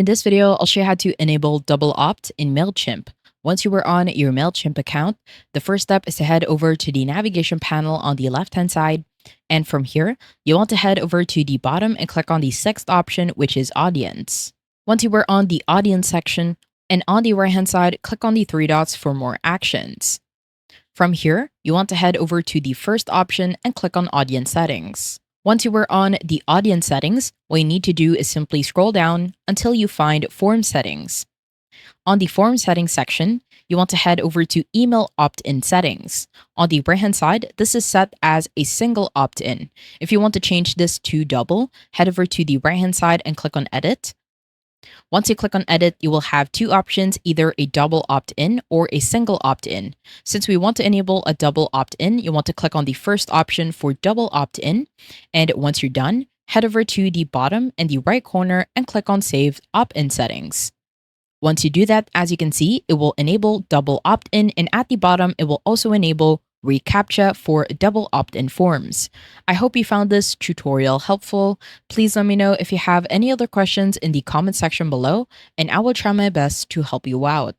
In this video, I'll show you how to enable double opt in Mailchimp. Once you are on your Mailchimp account, the first step is to head over to the navigation panel on the left-hand side. And from here, you want to head over to the bottom and click on the sixth option, which is audience. Once you are on the audience section, and on the right-hand side, click on the three dots for more actions. From here, you want to head over to the first option and click on audience settings. Once you are on the audience settings, what you need to do is simply scroll down until you find form settings. On the form settings section, you want to head over to email opt-in settings. On the right-hand side, this is set as a single opt-in. If you want to change this to double, head over to the right-hand side and click on edit. Once you click on edit, you will have two options, either a double opt-in or a single opt-in. Since we want to enable a double opt-in, you want to click on the first option for double opt-in. And once you're done, head over to the bottom and the right corner and click on Save Opt-in Settings. Once you do that, as you can see, it will enable double opt-in, and at the bottom, it will also enable reCAPTCHA for double opt-in forms. I hope you found this tutorial helpful. Please let me know if you have any other questions in the comment section below, and I will try my best to help you out.